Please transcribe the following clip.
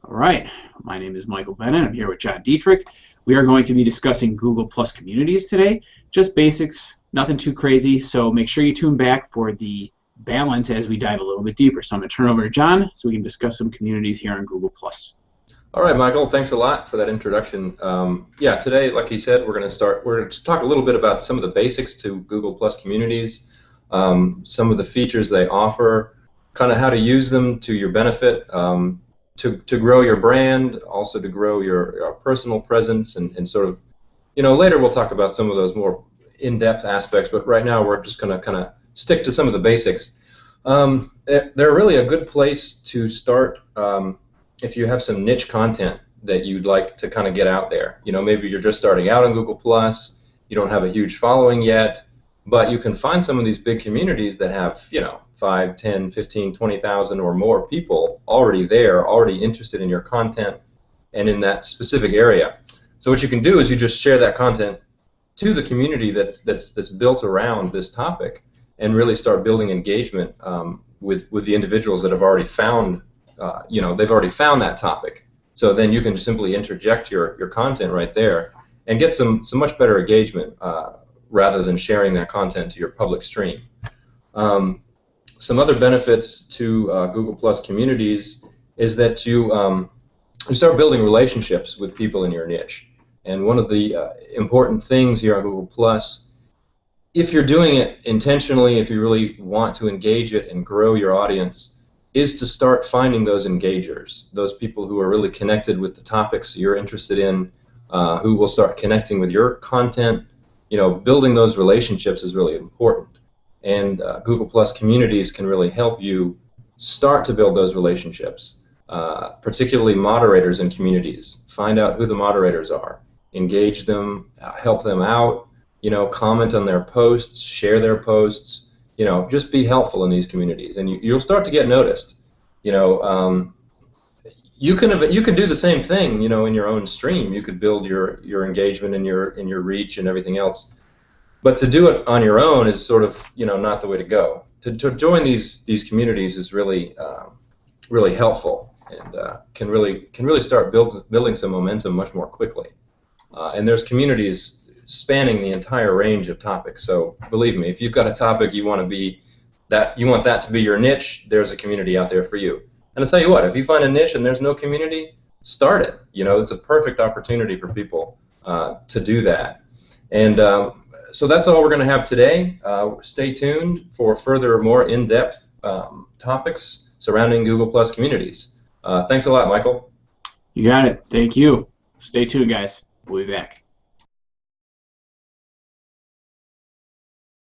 All right, my name is Michael Bennett. I'm here with John Dietrich. We are going to be discussing Google Plus communities today. Just basics, nothing too crazy, so make sure you tune back for the balance as we dive a little bit deeper. So I'm going to turn over to John so we can discuss some communities here on Google Plus. All right, Michael, thanks a lot for that introduction. Yeah, today, like you said, we're going to talk a little bit about some of the basics to Google Plus communities, some of the features they offer, kind of how to use them to your benefit, to grow your brand, also to grow your personal presence, and sort of, later we'll talk about some of those more in-depth aspects, but right now we're just going to kind of stick to some of the basics. They're really a good place to start if you have some niche content that you'd like to kind of get out there. Maybe you're just starting out on Google Plus, you don't have a huge following yet, but you can find some of these big communities that have, 5, 10, 15, 20,000 or more people already there, already interested in your content and in that specific area. So what you can do is you just share that content to the community that's built around this topic and really start building engagement with the individuals that have already found, they've already found that topic. So then you can simply interject your content right there and get some much better engagement rather than sharing that content to your public stream. Some other benefits to Google Plus communities is that you start building relationships with people in your niche. And one of the important things here on Google Plus, if you're doing it intentionally, if you really want to engage it and grow your audience, is to start finding those engagers, those people who are really connected with the topics you're interested in, who will start connecting with your content. Building those relationships is really important. And Google Plus communities can really help you start to build those relationships, particularly moderators in communities. Find out who the moderators are, engage them, help them out, comment on their posts, share their posts, just be helpful in these communities, and you'll start to get noticed. You can do the same thing, in your own stream. You could build your engagement and your reach and everything else. But to do it on your own is sort of, not the way to go. To join these communities is really really helpful and can really start building some momentum much more quickly. And there's communities spanning the entire range of topics. So believe me, if you've got a topic you want that to be your niche, there's a community out there for you. And I'll tell you what, if you find a niche and there's no community, start it. It's a perfect opportunity for people to do that. And so that's all we're going to have today. Stay tuned for further, more in-depth topics surrounding Google Plus communities. Thanks a lot, Michael. You got it. Thank you. Stay tuned, guys. We'll be back.